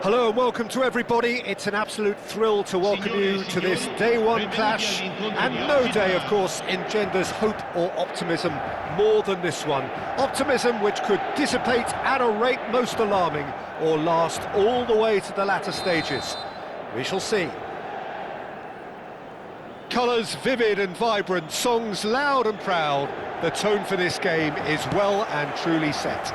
Hello and welcome to everybody. It's an absolute thrill to welcome you to this day one clash, and no day, of course, engenders hope or optimism more than this one. Optimism which could dissipate at a rate most alarming or last all the way to the latter stages. We shall see. Colours vivid and vibrant, songs loud and proud. The tone for this game is well and truly set.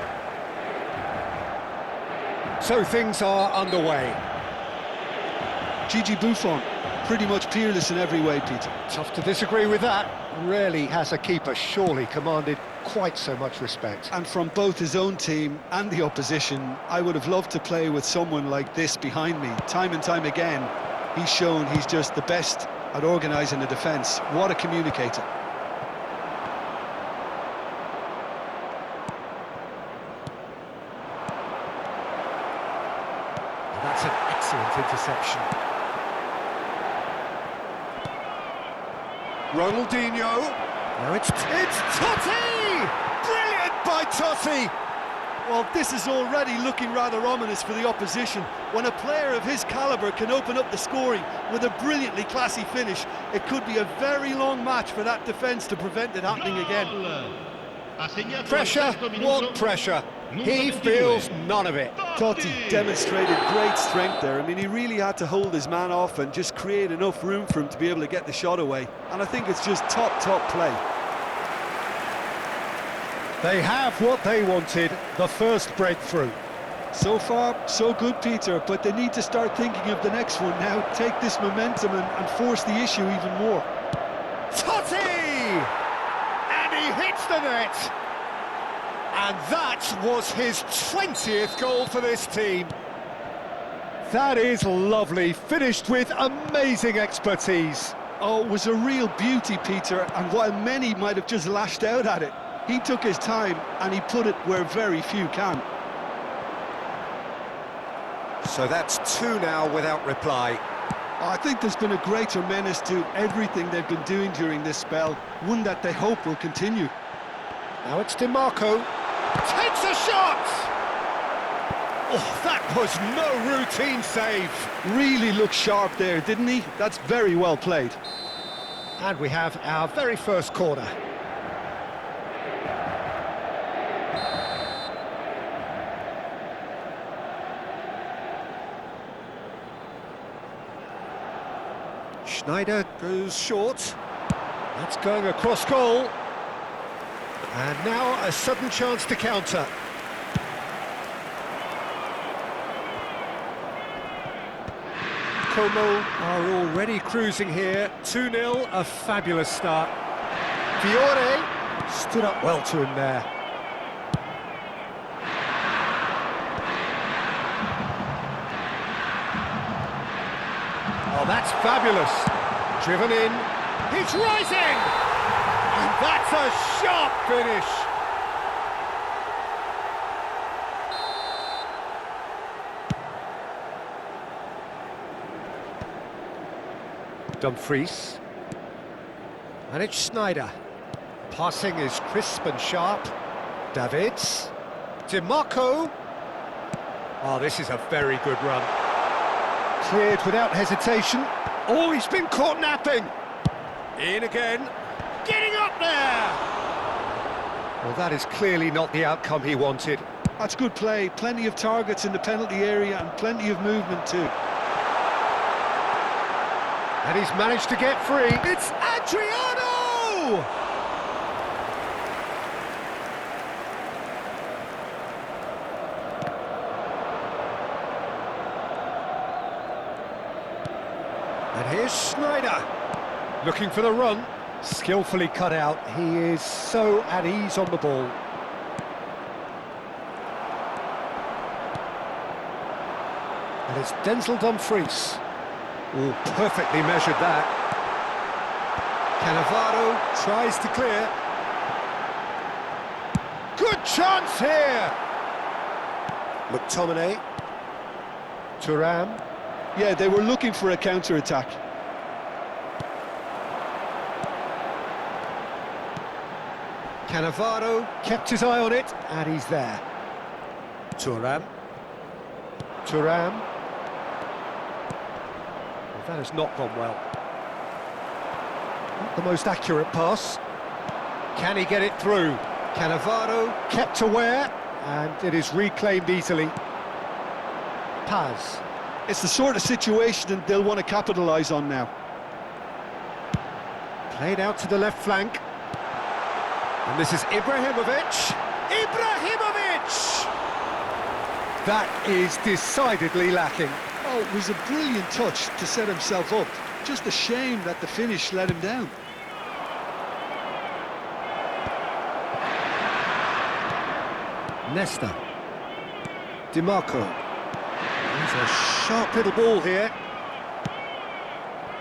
So things are underway. Gigi Buffon, pretty much peerless in every way, Peter. Tough to disagree with that. Rarely has a keeper surely commanded quite so much respect. And from both his own team and the opposition, I would have loved to play with someone like this behind me. Time and time again, he's shown he's just the best at organising a defence. What a communicator. That's an excellent interception. Ronaldinho. No, it's Totti! Brilliant by Totti! Well, this is already looking rather ominous for the opposition. When a player of his calibre can open up the scoring with a brilliantly classy finish, it could be a very long match for that defence to prevent it happening again. Pressure? What pressure? He feels none of it. Totti demonstrated great strength there. I mean, he really had to hold his man off and just create enough room for him to be able to get the shot away. And I think it's just top play. They have what they wanted, the first breakthrough. So far, so good, Peter, but they need to start thinking of the next one now. Take this momentum and force the issue even more. Totti! And he hits the net! And that was his 20th goal for this team. That is lovely, finished with amazing expertise. Oh, it was a real beauty, Peter, and while many might have just lashed out at it, he took his time and he put it where very few can. So that's two now without reply. I think there's been a greater menace to everything they've been doing during this spell, one that they hope will continue. Now it's DiMarco. Takes a shot! Oh, that was no routine save. Really looked sharp there, didn't he? That's very well played. And we have our very first corner. Schneider goes short. That's going across goal. And now a sudden chance to counter. Como are already cruising here. 2-0, a fabulous start. Fiore stood up well to him there. Oh, that's fabulous. Driven in. He's rising! And that's a sharp finish. Dumfries. And it's Schneider. Passing is crisp and sharp. Davids. DiMarco. Oh, this is a very good run. Cleared without hesitation. Oh, he's been caught napping. In again. Getting up there! Well, that is clearly not the outcome he wanted. That's good play. Plenty of targets in the penalty area and plenty of movement too. And he's managed to get free. It's Adriano! And here's Schneider, looking for the run, skillfully cut out. He is so at ease on the ball. And it's Denzel Dumfries. Oh, perfectly measured that. Cannavaro tries to clear. Good chance here! McTominay. Thuram. Yeah, they were looking for a counter-attack. Cannavaro kept his eye on it, and he's there. Thuram. Thuram. Well, that has not gone well. Not the most accurate pass. Can he get it through? Cannavaro kept aware, and it is reclaimed easily. Paz. It's the sort of situation that they'll want to capitalise on now. Played out to the left flank. And this is Ibrahimovic. Ibrahimovic! That is decidedly lacking. Oh, it was a brilliant touch to set himself up. Just a shame that the finish let him down. Nesta. DiMarco. He's a sharp little ball here.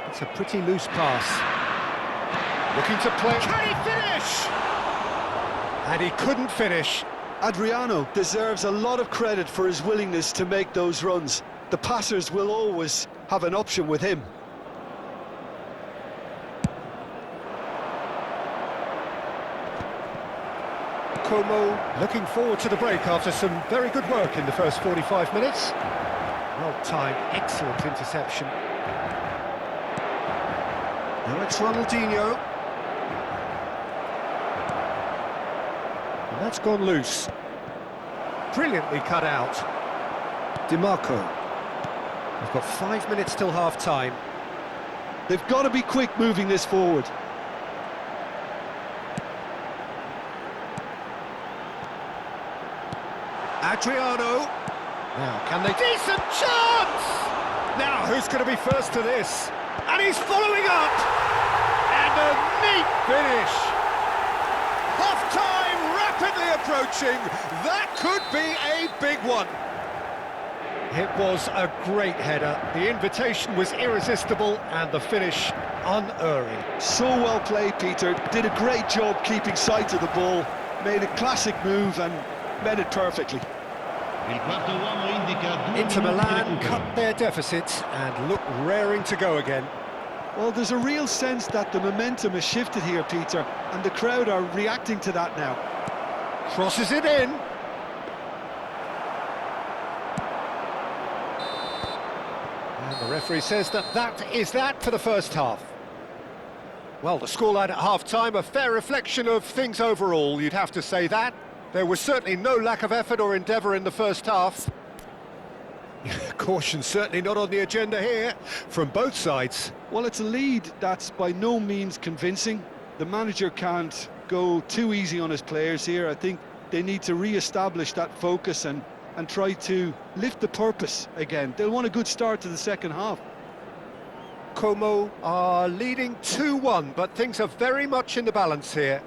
It's a pretty loose pass. Looking to play. Can he finish? And he couldn't finish. Adriano deserves a lot of credit for his willingness to make those runs. The passers will always have an option with him. Como looking forward to the break after some very good work in the first 45 minutes. Well-timed, excellent interception. Now it's Ronaldinho. And that's gone loose. Brilliantly cut out. DiMarco. We've got 5 minutes till half-time. They've got to be quick moving this forward. Adriano. Now, can they... Decent chance! Now, who's going to be first to this? And he's following up! And a neat finish! Half-time rapidly approaching. That could be a big one. It was a great header. The invitation was irresistible and the finish unerring. So well played, Peter. Did a great job keeping sight of the ball. Made a classic move and met it perfectly. Inter Milan cut their deficit and look raring to go again. Well, there's a real sense that the momentum has shifted here, Peter, and the crowd are reacting to that now. Crosses it in. And the referee says that is that for the first half. Well, the scoreline at half-time, a fair reflection of things overall, you'd have to say that. There was certainly no lack of effort or endeavour in the first half. Caution certainly not on the agenda here, from both sides. Well, it's a lead that's by no means convincing. The manager can't go too easy on his players here. I think they need to re-establish that focus and try to lift the purpose again. They'll want a good start to the second half. Como are leading 2-1, but things are very much in the balance here.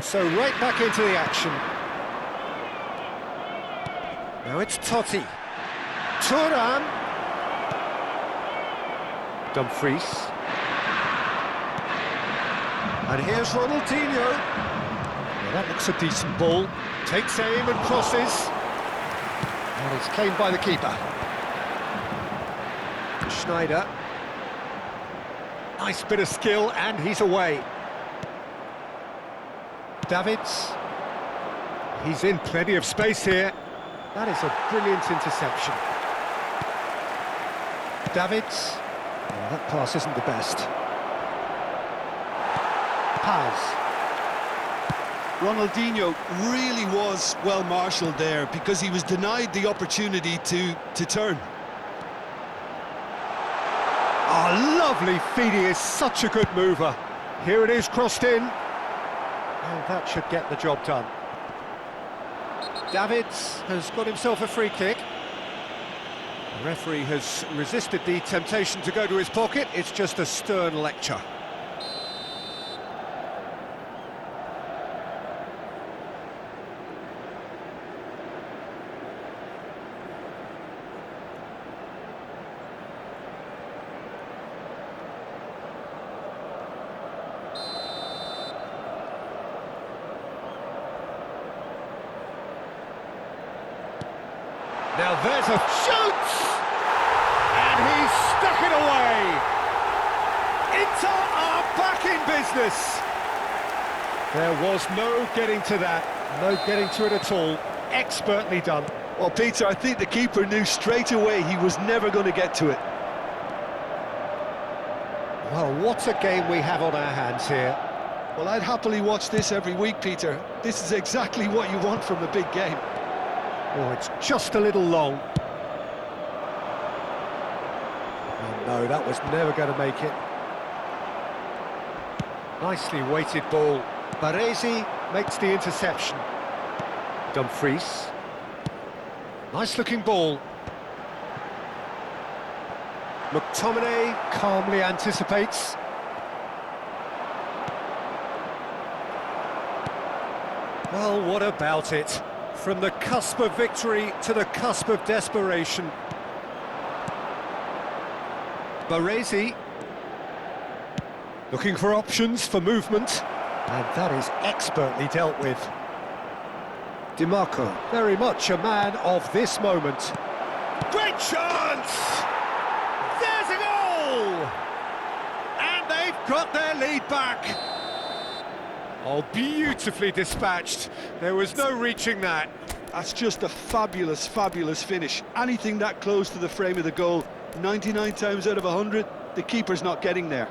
So right back into the action. Now it's Totti. Thuram. Dumfries. And here's Ronaldinho. Well, that looks a decent ball. Takes aim and crosses. And it's claimed by the keeper. Schneider. Nice bit of skill, and he's away. Davids. He's in plenty of space here. That is a brilliant interception. Davids. Oh, that pass isn't the best. Paz. Ronaldinho really was well marshalled there because he was denied the opportunity to turn. Oh, lovely feed. He is such a good mover. Here it is, crossed in. And that should get the job done. Davids has got himself a free kick. The referee has resisted the temptation to go to his pocket. It's just a stern lecture. Now there's a shoot! And he's stuck it away! Inter are back in business! There was no getting to that, no getting to it at all. Expertly done. Well, Peter, I think the keeper knew straight away he was never going to get to it. Well, what a game we have on our hands here. Well, I'd happily watch this every week, Peter. This is exactly what you want from a big game. Oh, it's just a little long. Oh, no, that was never going to make it. Nicely weighted ball. Baresi makes the interception. Dumfries. Nice looking ball. McTominay calmly anticipates. Well, what about it? From the cusp of victory to the cusp of desperation. Baresi looking for options for movement, and that is expertly dealt with. DiMarco, very much a man of this moment. Great chance! There's a goal! And they've got their lead back. Oh, beautifully dispatched. There was no reaching that. That's just a fabulous, fabulous finish. Anything that close to the frame of the goal, 99 times out of 100, the keeper's not getting there.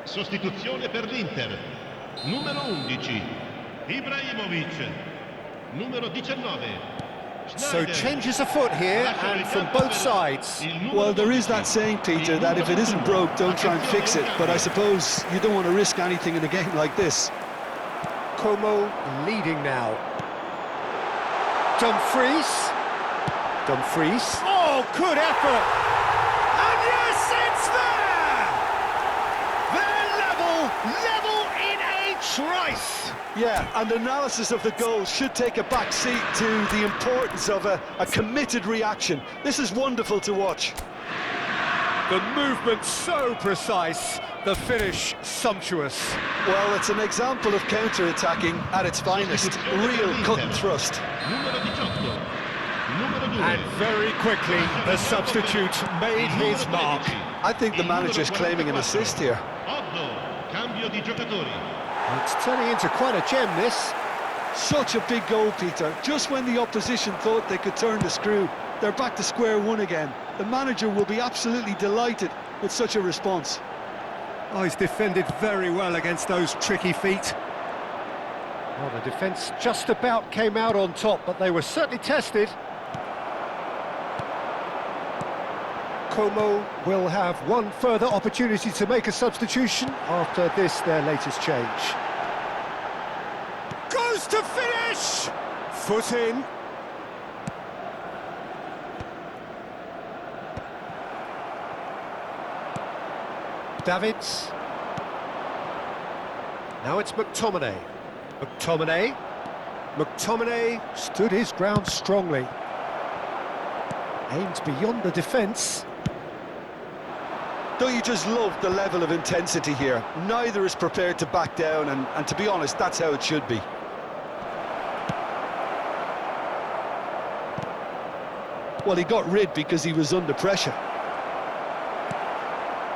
Sostituzione per l'Inter. Numero 11, Ibrahimovic. Numero 19. So changes afoot here, and from both sides. Well, there is that saying, Peter, that if it isn't broke, don't try and fix it. But I suppose you don't want to risk anything in a game like this. Como leading now. Dumfries. Dumfries. Oh, good effort! And yes, it's there! They're level in a trice! Yeah, and analysis of the goal should take a back seat to the importance of a committed reaction. This is wonderful to watch. The movement so precise, the finish sumptuous. Well, it's an example of counter-attacking at its finest. Real cut and thrust. Numero 18. Numero 2. And very quickly, the substitute made his mark. I think the manager's claiming an assist here. Cambio di giocatori. It's turning into quite a gem, this. Such a big goal, Peter. Just when the opposition thought they could turn the screw, they're back to square one again. The manager will be absolutely delighted with such a response. Oh, he's defended very well against those tricky feet. Well, the defence just about came out on top, but they were certainly tested. Como will have one further opportunity to make a substitution after this, their latest change. Goes to finish! Foot in. Davids. Now it's McTominay. McTominay stood his ground strongly. Aimed beyond the defence. Don't you just love the level of intensity here? Neither is prepared to back down, and to be honest, that's how it should be. Well, he got rid because he was under pressure.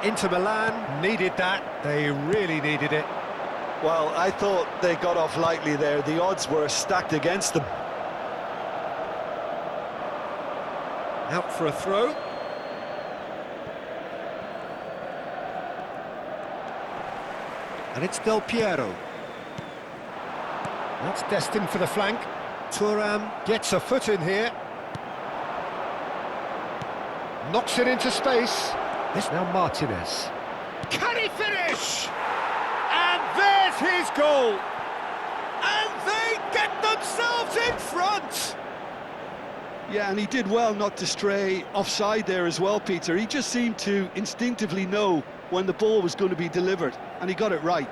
Inter Milan needed that. They really needed it. Well, I thought they got off lightly there. The odds were stacked against them. Out for a throw. And it's Del Piero. That's destined for the flank. Thuram gets a foot in here. Knocks it into space. This now Martinez. Can he finish? And there's his goal. And they get themselves in front. Yeah, and he did well not to stray offside there as well, Peter. He just seemed to instinctively know when the ball was going to be delivered, and he got it right.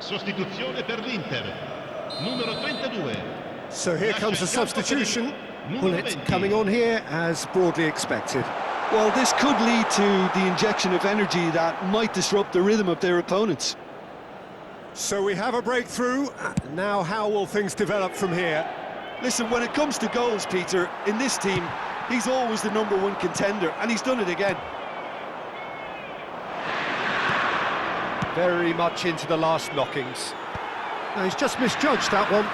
Sostituzione per l'Inter. Numero 32. So here comes the substitution. Well, it's coming on here as broadly expected. Well, this could lead to the injection of energy that might disrupt the rhythm of their opponents. So we have a breakthrough. Now how will things develop from here? Listen, when it comes to goals, Peter, in this team, he's always the #1 contender, and he's done it again. Very much into the last knockings. No, he's just misjudged that one.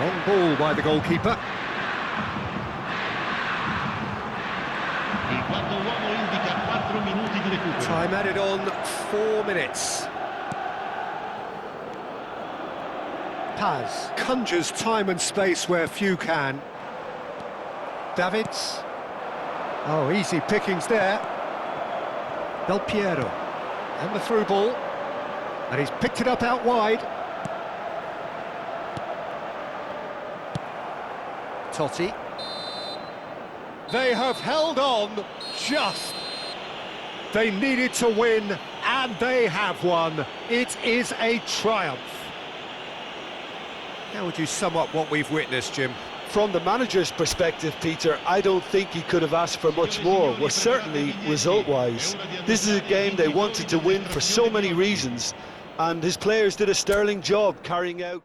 Long ball by the goalkeeper. Il quarto uomo indica 4 minuti di recupero. Time added on 4 minutes. Paz conjures time and space where few can. Davids. Oh, easy pickings there. Del Piero. And the through ball. And he's picked it up out wide. Totti. They have held on just. They needed to win, and they have won. It is a triumph. How would you sum up what we've witnessed, Jim? From the manager's perspective, Peter, I don't think he could have asked for much more. Well, certainly result-wise. This is a game they wanted to win for so many reasons, and his players did a sterling job carrying out